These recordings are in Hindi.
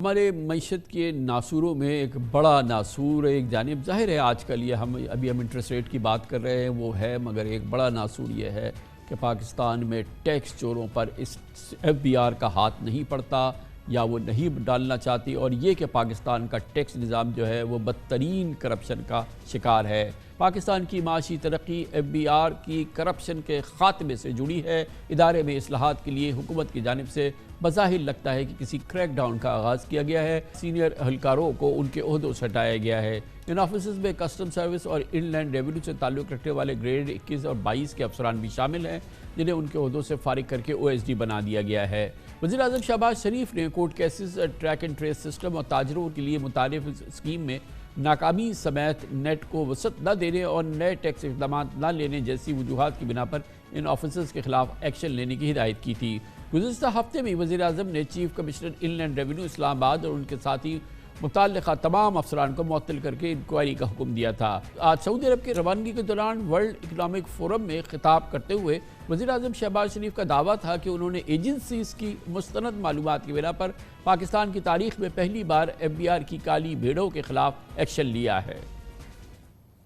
हमारे मईशत के नासूरों में एक बड़ा नासूर एक जानिब ज़ाहिर है। आजकल ये हम इंटरेस्ट रेट की बात कर रहे हैं वो है, मगर एक बड़ा नासूर ये है कि पाकिस्तान में टैक्स चोरों पर इस FBR का हाथ नहीं पड़ता या वो नहीं डालना चाहती, और ये कि पाकिस्तान का टैक्स निज़ाम जो है वो बदतरीन करप्शन का शिकार है। पाकिस्तान की माशी तरक्की FBR की करप्शन के ख़ात्मे से जुड़ी है। इदारे में इस्लाहात के लिए हुकूमत की जानिब से बज़ाहिर लगता है कि किसी क्रैकडाउन का आगाज़ किया गया है। सीनियर अहलकारों को उनके ओहदों से हटाया गया है। इन ऑफिस में कस्टम सर्विस और इनलैंड रेवेन्यू से ताल्लुक़ रखने वाले ग्रेड 21 और 22 के अफसरान भी शामिल हैं, जिन्हें उनके ओहदों से फारिग करके OSD बना दिया गया है। वज़ीर-ए-आज़म शहबाज शरीफ ने court cases, track and trace system और ताजरों के लिए मुतारिफ स्कीम में नाकामी समेत नेट को वसअत न देने और नए टैक्स इक़दाम न लेने जैसी वजूहात की बिना पर इन ऑफिसर्स के खिलाफ एक्शन लेने की हिदायत की थी। गुज़िश्ता हफ्ते में वज़ीर-ए-आज़म ने chief commissioner inland revenue Islamabad और उनके साथी मुतल्लिक़ा तमाम अफसरान को मुअत्तल करके इंक्वायरी का हुक्म दिया था। आज सऊदी अरब की रवानगी के दौरान वर्ल्ड इकनॉमिक फोरम में खिताब करते हुए वज़ीर-ए-आज़म शहबाज शरीफ का दावा था कि उन्होंने एजेंसीज़ की मुस्तनद मालूमात की बिना पर पाकिस्तान की तारीख में पहली बार FBR की काली भेड़ों के खिलाफ एक्शन लिया है।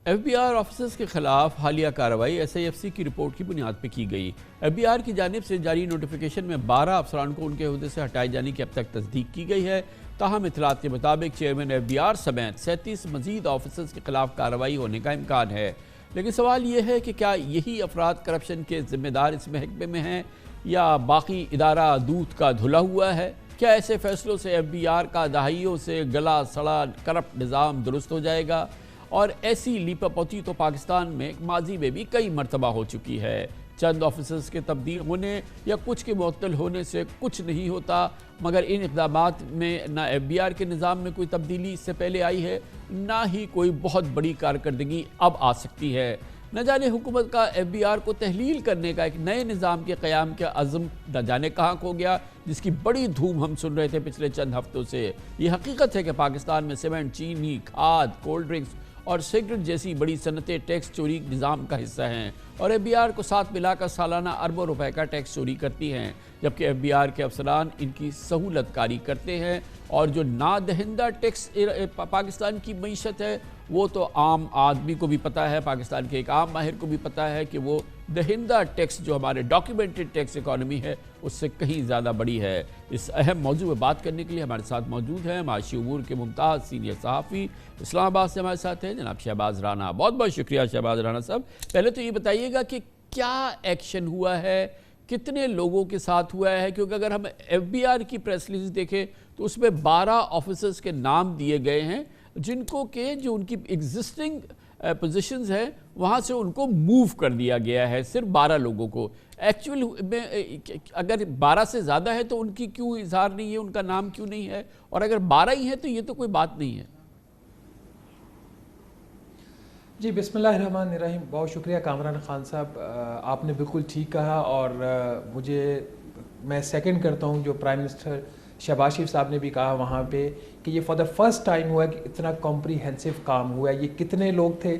FBR ऑफिसर्स के खिलाफ हालिया कार्रवाई SIFC की रिपोर्ट की बुनियाद पर की गई। FBR की जानिब से जारी नोटिफिकेशन में 12 अफसरान को उनके ओहदे से हटाए जाने की अब तक तस्दीक की गई है। ताहम इतलात के मुताबिक चेयरमैन FBR समेत 37 मजीद ऑफिसर्स के खिलाफ कार्रवाई होने का इम्कान है। लेकिन सवाल यह है कि क्या यही अफराद करप्शन के जिम्मेदार इस महकमे में हैं या बाकी इदारा दूध का धुला हुआ है? क्या ऐसे फैसलों से FBR का दहाइयों से गला सड़ा करप्ट निज़ाम दुरुस्त हो जाएगा? और ऐसी लीपापोती तो पाकिस्तान में माजी में भी कई मरतबा हो चुकी है। चंद ऑफिसर्स के तब्दील होने या कुछ के मुअत्तल होने से कुछ नहीं होता, मगर इन इक़दामात में ना FBR के निज़ाम में कोई तब्दीली इससे पहले आई है, ना ही कोई बहुत बड़ी कारकर्दगी अब आ सकती है। न जाने हुकूमत का FBR को तहलील करने का एक नए निज़ाम के क़याम का अज़्म न जाने कहाँ खो गया, जिसकी बड़ी धूम हम सुन रहे थे पिछले चंद हफ्तों से। ये हकीकत है कि पाकिस्तान में सीमेंट, चीनी, खाद, कोल्ड ड्रिंक्स और सिगरेट जैसी बड़ी सनतें टैक्स चोरी निज़ाम का हिस्सा हैं और FBR को साथ मिलाकर सालाना अरबों रुपए का टैक्स चोरी करती हैं, जबकि FBR के अफसरान इनकी सहूलत कारी करते हैं। और जो नादहिंदा टैक्स पाकिस्तान की मईशत है वो तो आम आदमी को भी पता है, पाकिस्तान के एक आम माहिर को भी पता है कि वो दहिंदा टैक्स जो हमारे डॉक्यूमेंटेड टैक्स इकॉनमी है उससे कहीं ज़्यादा बड़ी है। इस अहम मौजू पर बात करने के लिए हमारे साथ मौजूद हैं माशी उमूर के मुमताज़ सीनियर सहाफ़ी इस्लामाबाद से हमारे साथ हैं जनाब शहबाज राना। बहुत बहुत शुक्रिया शहबाज राना साहब। पहले तो ये बताइएगा कि क्या एक्शन हुआ है, कितने लोगों के साथ हुआ है? क्योंकि अगर हम FBR की प्रेस रिलीज देखें तो उसमें 12 ऑफिसर्स के नाम दिए गए हैं जिनको के जो उनकी एग्जिस्टिंग पोजीशंस है वहाँ से उनको मूव कर दिया गया है, सिर्फ 12 लोगों को। एक्चुअल में अगर 12 से ज़्यादा है तो उनकी क्यों इजहार नहीं है, उनका नाम क्यों नहीं है? और अगर 12 ही है तो ये तो कोई बात नहीं है। जी बिस्मिल्लाहिर्रहमानिर्रहीम। बहुत शुक्रिया कामरान ख़ान साहब, आपने बिल्कुल ठीक कहा और मैं सेकंड करता हूँ जो प्राइम मिनिस्टर शहबाज शरीफ साहब ने भी कहा वहाँ पे कि ये फॉर द फर्स्ट टाइम हुआ कि इतना कॉम्प्रीहेंसिव काम हुआ है। ये कितने लोग थे?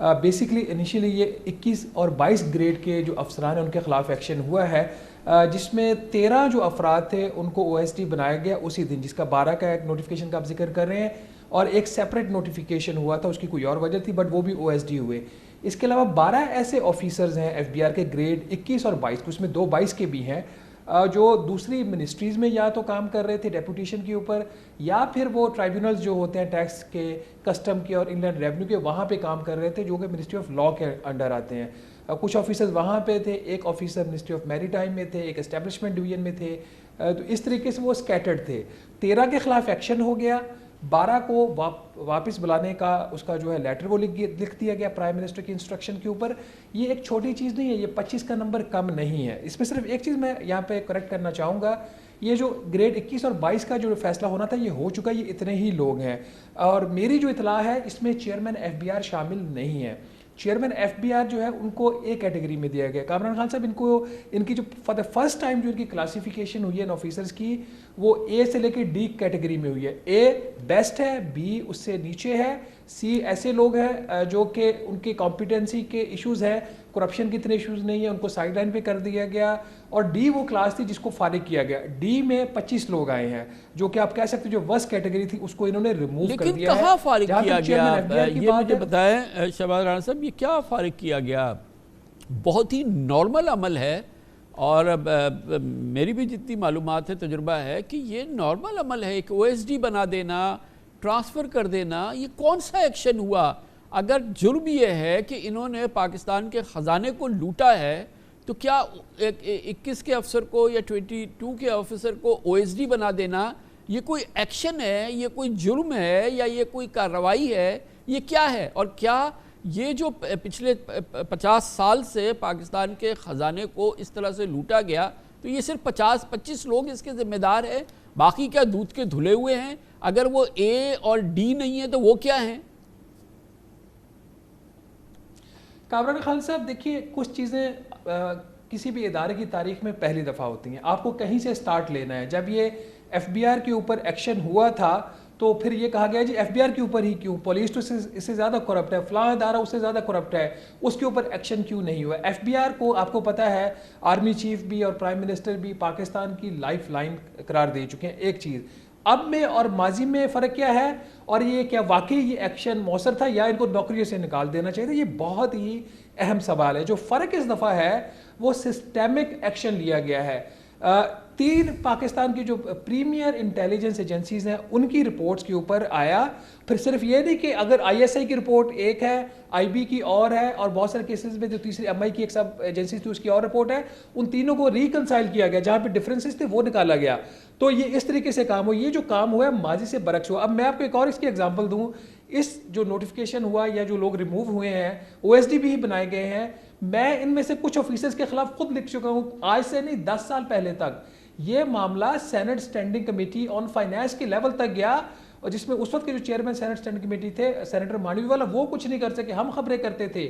बेसिकली इनिशियली ये 21 और 22 ग्रेड के जो अफसरान हैं उनके ख़िलाफ़ एक्शन हुआ है, जिसमें 13 जो अफराद थे उनको OSD बनाया गया उसी दिन, जिसका 12 का एक नोटिफिकेशन का आप जिक्र कर रहे हैं, और एक सेपरेट नोटिफिकेशन हुआ था, उसकी कोई और वजह थी, बट वो भी OSD हुए। इसके अलावा 12 ऐसे ऑफिसर्स हैं FBR के ग्रेड 21 और 22, उसमें 2 22 के भी हैं, जो दूसरी मिनिस्ट्रीज़ में या तो काम कर रहे थे डेपुटेशन के ऊपर, या फिर वो ट्राइब्यूनल्स जो होते हैं टैक्स के, कस्टम के और इनलैंड रेवेन्यू के, वहाँ पे काम कर रहे थे, जो कि मिनिस्ट्री ऑफ लॉ के अंडर आते हैं। कुछ ऑफिसर्स वहाँ पे थे, एक ऑफिसर मिनिस्ट्री ऑफ मैरीटाइम में थे, एक एस्टेब्लिशमेंट डिवीजन में थे, तो इस तरीके से वो स्कैटर्ड थे। 13 के ख़िलाफ़ एक्शन हो गया, 12 को वापस बुलाने का उसका जो है लेटर वो लिख दिया गया प्राइम मिनिस्टर की इंस्ट्रक्शन के ऊपर। ये एक छोटी चीज़ नहीं है, ये 25 का नंबर कम नहीं है। इसमें सिर्फ एक चीज़ मैं यहाँ पे करेक्ट करना चाहूँगा, ये जो ग्रेड 21 और 22 का जो फैसला होना था ये हो चुका है, ये इतने ही लोग हैं। और मेरी जो इतला है इसमें चेयरमैन FBR शामिल नहीं है। चेयरमैन FBR जो है उनको ए कैटेगरी में दिया गया। कामरान खान साहब इनकी जो फॉर द फर्स्ट टाइम जो इनकी क्लासिफिकेशन हुई है इन ऑफिसर्स की, वो A से लेकर D कैटेगरी में हुई है। A बेस्ट है, B उससे नीचे है, ऐसे लोग हैं जो कि उनकी कॉम्पिटेंसी के इश्यूज हैं, करप्शन के इतने इश्यूज नहीं है, उनको साइडलाइन पे कर दिया गया। और डी वो क्लास थी जिसको फारिग किया गया। डी में 25 लोग आए हैं जो कि आप कह सकते हो जो वर्स्ट कैटेगरी थी उसको इन्होंने रिमूव कर दिया है। लेकिन कहाँ फारिग किया गया, ये मुझे बताएं शहबाज राणा साहब, ये क्या फारिग किया गया? बहुत ही नॉर्मल अमल है और मेरी भी जितनी मालूमात है, तजुर्बा है कि ये नॉर्मल अमल है। एक OSD बना देना, ट्रांसफ़र कर देना, ये कौन सा एक्शन हुआ? अगर जुर्म ये है कि इन्होंने पाकिस्तान के ख़जाने को लूटा है तो क्या 21 के अफसर को या 22 के ऑफिसर को OSD बना देना ये कोई एक्शन है, ये कोई जुर्म है या ये कोई कार्रवाई है? ये क्या है? और क्या ये जो पिछले 50 साल से पाकिस्तान के ख़जाने को इस तरह से लूटा गया, तो ये सिर्फ 50-25 लोग इसके ज़िम्मेदार हैं? बाकी क्या दूध के धुले हुए हैं? अगर वो A और D नहीं है तो वो क्या हैं? कामरान खान साहब, देखिए, कुछ चीज़ें किसी भी इदारे की तारीख में पहली दफ़ा होती हैं। आपको कहीं से स्टार्ट लेना है। जब ये FBR के ऊपर एक्शन हुआ था तो फिर ये कहा गया जी FBR के ऊपर ही क्यों, पुलिस तो इससे ज़्यादा करप्ट है, फलां इदारा उससे ज़्यादा करप्ट है, उसके ऊपर एक्शन क्यों नहीं हुआ? FBR को आपको पता है आर्मी चीफ भी और प्राइम मिनिस्टर भी पाकिस्तान की लाइफ लाइन करार दे चुके हैं। एक चीज़ अब में और माजी में फ़र्क क्या है, और ये क्या वाकई ये एक्शन मौसर था या इनको नौकरियों से निकाल देना चाहिए? ये बहुत ही अहम सवाल है। जो फ़र्क इस दफ़ा है वो सिस्टेमिक एक्शन लिया गया है। 3 पाकिस्तान की जो प्रीमियर इंटेलिजेंस एजेंसीज हैं उनकी रिपोर्ट्स के ऊपर आया। फिर सिर्फ ये नहीं कि अगर ISI की रिपोर्ट एक है, IB की और है, और बहुत सारे केसेस में जो तीसरी MI की एक सब एजेंसी थी उसकी और रिपोर्ट है, उन तीनों को रिकंसाइल किया गया, जहाँ पे डिफरेंसेस थे वो निकाला गया। तो ये इस तरीके से काम हो, ये जो काम हुआ है माजी से बरक्स हुआ। अब मैं आपको एक और इसकी एग्जाम्पल दूँ। इस जो नोटिफिकेशन हुआ या जो लोग रिमूव हुए हैं, OSD भी बनाए गए हैं, मैं इनमें से कुछ ऑफिसर्स के खिलाफ खुद लिख चुका हूँ। आज से नहीं 10 साल पहले तक ये मामला senate standing committee on finance के लेवल तक गया, और जिसमें उस वक्त के जो चेयरमैन सेनेट स्टैंडिंग कमेटी थे सेनेटर मांडवी वाला, वो कुछ नहीं कर सके, हम खबरें करते थे।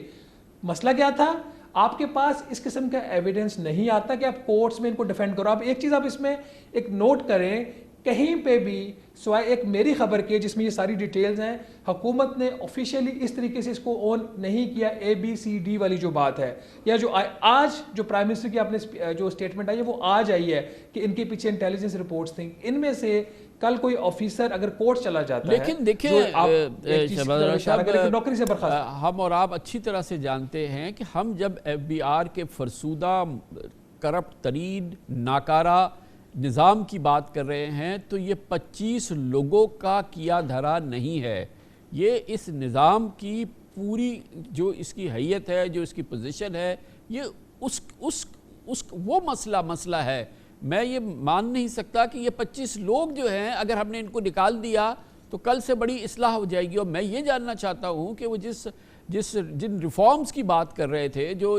मसला क्या था? आपके पास इस किस्म का एविडेंस नहीं आता कि आप कोर्ट्स में इनको डिफेंड करो। आप एक चीज़ आप इसमें एक नोट करें, कहीं पे भी सिवाय एक मेरी खबर के जिसमें ये सारी डिटेल्स हैं, हुकूमत ने ऑफिशियली इस तरीके से इसको ऑन नहीं किया। ABCD वाली जो बात है, या जो आज जो प्राइम मिनिस्टर की आपने जो स्टेटमेंट आई है वो आज आई है कि इनके पीछे इंटेलिजेंस रिपोर्ट्स थी, इनमें से कल कोई ऑफिसर अगर कोर्ट चला जाता लेकिन है, देखिए नौकरी से बर्खास्त। हम और आप अच्छी तरह से जानते हैं कि हम जब FBR के फरसूदा करप्ट तरीन नाकारा निज़ाम की बात कर रहे हैं तो ये 25 लोगों का किया धरा नहीं है। ये इस निज़ाम की पूरी जो इसकी हैयत है, जो इसकी पोजीशन है, ये वो मसला है। मैं ये मान नहीं सकता कि ये 25 लोग जो हैं अगर हमने इनको निकाल दिया तो कल से बड़ी इस्लाह हो जाएगी। और मैं ये जानना चाहता हूँ कि वो जिन रिफॉर्म्स की बात कर रहे थे, जो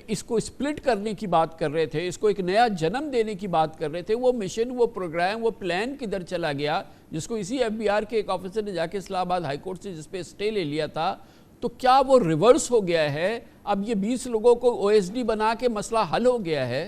इसको स्प्लिट करने की बात कर रहे थे, इसको एक नया जन्म देने की बात कर रहे थे, वो मिशन, वो प्रोग्राम, वो प्लान किधर चला गया, जिसको इसी FBR के एक ऑफिसर ने जाके इस्लामाबाद हाई कोर्ट से जिस पे स्टे ले लिया था, तो क्या वो रिवर्स हो गया है? अब ये 20 लोगों को OSD बना के मसला हल हो गया है?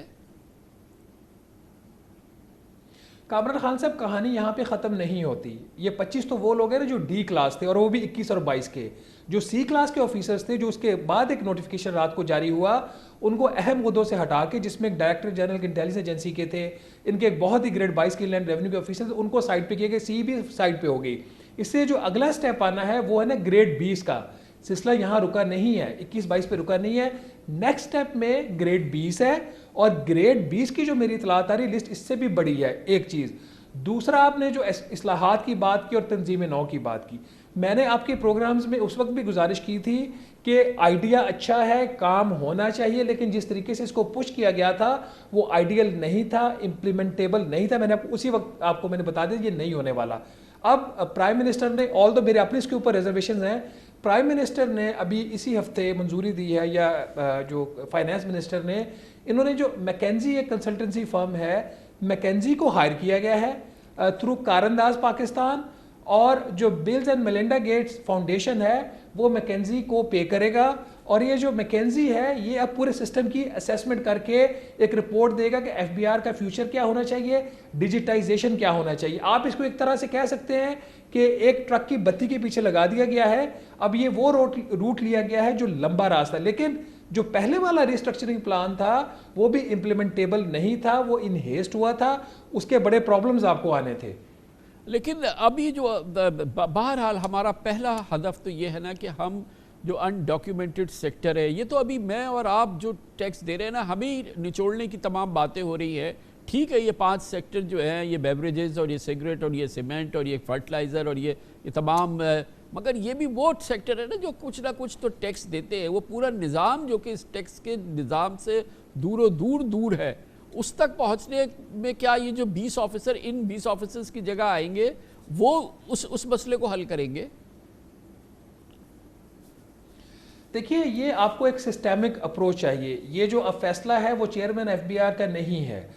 कामरान खान साहब, कहानी यहाँ पे ख़त्म नहीं होती। ये 25 तो वो लोग हैं ना जो D क्लास थे, और वो भी 21 और 22 के। जो C क्लास के ऑफिसर्स थे, जो उसके बाद एक नोटिफिकेशन रात को जारी हुआ, उनको अहम मुद्दों से हटा के, जिसमें एक डायरेक्टर जनरल इंटेलिजेंस एजेंसी के थे, इनके एक बहुत ही ग्रेड 22 के लैंड रेवेन्यू के ऑफिसर थे, उनको साइड पे किए गए, C भी साइड पे हो गई। इससे जो अगला स्टेप आना है वो है ना ग्रेड 20 का। सिलसिला यहाँ रुका नहीं है, 21-22 पे रुका नहीं है। नेक्स्ट स्टेप में ग्रेड 20 है, और ग्रेड 20 की जो मेरी इतलात आ रही लिस्ट इससे भी बड़ी है। एक चीज़। दूसरा, आपने जो इस्लाहात की बात की और तंजीम नौ की बात की, मैंने आपके प्रोग्राम्स में उस वक्त भी गुजारिश की थी कि आइडिया अच्छा है, काम होना चाहिए, लेकिन जिस तरीके से इसको पुश किया गया था वो आइडियल नहीं था, इम्प्लीमेंटेबल नहीं था। मैंने उसी वक्त आपको मैंने बता दिया ये नहीं होने वाला। अब प्राइम मिनिस्टर ने, ऑल दो मेरे अपने इसके ऊपर रिजर्वेशन हैं, प्राइम मिनिस्टर ने अभी इसी हफ्ते मंजूरी दी है, या जो फाइनेंस मिनिस्टर ने, इन्होंने जो मैकेंजी एक कंसल्टेंसी फर्म है, मैकेंजी को हायर किया गया है थ्रू कारंदाज पाकिस्तान, और जो bills and Melinda Gates foundation है वो मैकेंजी को पे करेगा, और ये जो मैकेंजी है ये अब पूरे सिस्टम की असेसमेंट करके एक रिपोर्ट देगा कि एफबीआर का फ्यूचर क्या होना चाहिए, डिजिटाइजेशन क्या होना चाहिए। आप इसको एक तरह से कह सकते हैं कि एक ट्रक की बत्ती के पीछे लगा दिया गया है, अब ये वो रूट लिया गया है जो लंबा रास्ता, लेकिन जो पहले वाला रिस्ट्रक्चरिंग प्लान था वो भी इम्प्लीमेंटेबल नहीं था, वो इन हेस्ट हुआ था, उसके बड़े प्रॉब्लम्स आपको आने थे। लेकिन अभी जो बहरहाल हमारा पहला हदफ तो ये है ना कि हम जो अनडॉक्यूमेंटेड सेक्टर है, ये तो अभी मैं और आप जो टैक्स दे रहे हैं ना, हमें निचोड़ने की तमाम बातें हो रही है। ठीक है, ये 5 सेक्टर जो हैं, ये बेवरेजेस और ये सिगरेट और ये सीमेंट और ये फर्टिलाइज़र और ये तमाम, मगर ये भी वो सेक्टर है ना जो कुछ ना कुछ तो टैक्स देते हैं। वो पूरा निज़ाम जो कि इस टैक्स के निज़ाम से दूर है, उस तक पहुंचने में क्या ये जो 20 ऑफिसर इन 20 ऑफिसर्स की जगह आएंगे वो उस मसले को हल करेंगे? देखिए, ये आपको एक सिस्टेमिक अप्रोच चाहिए। ये जो अब फैसला है वो चेयरमैन एफबीआर का नहीं है,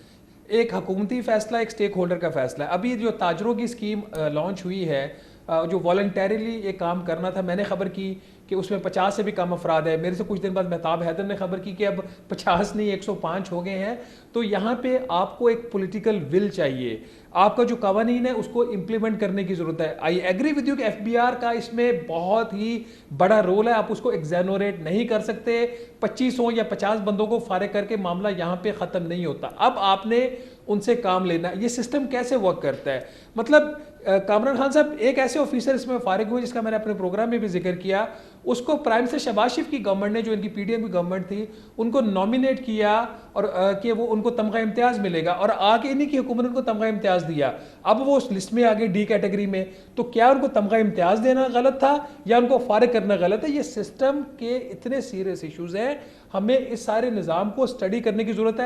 एक हुकूमती फैसला, एक स्टेक होल्डर का फैसला है। अभी जो ताजरों की स्कीम लॉन्च हुई है, जो वॉलंटरीली ये काम करना था, मैंने खबर की कि उसमें 50 से भी कम अफराद है। मेरे से कुछ दिन बाद महताब हैदर ने खबर की कि अब 50 नहीं 105 हो गए हैं। तो यहाँ पे आपको एक पॉलिटिकल विल चाहिए, आपका जो कवानीन है उसको इम्प्लीमेंट करने की ज़रूरत है। आई एग्री विद यू कि एफबीआर का इसमें बहुत ही बड़ा रोल है, आप उसको एग्जैनोरेट नहीं कर सकते। 25 हो या 50 बंदों को फारिग करके मामला यहाँ पे ख़त्म नहीं होता। अब आपने उनसे काम लेना। ये सिस्टम कैसे वर्क करता है, मतलब कामरान खान साहब एक ऐसे ऑफिसर इसमें फारिग हुए जिसका मैंने अपने प्रोग्राम में भी जिक्र किया, उसको प्राइम मिनिस्टर शहबाज शरीफ की गवर्नमेंट ने, जो इनकी पीडीएम की गवर्नमेंट थी, उनको नॉमिनेट किया और कि वो उनको तमगा इम्तियाज़ मिलेगा, और आगे इन्हीं की हुकूमत ने उनको तमगा इम्तियाज़ दिया। अब वो उस लिस्ट में आ गए डी कैटेगरी में, तो क्या उनको तमगा इम्तियाज़ देना गलत था या उनको फारिग करना गलत है? ये सिस्टम के इतने सीरियस इशूज़ हैं, हमें इस सारे निज़ाम को स्टडी करने की ज़रूरत है।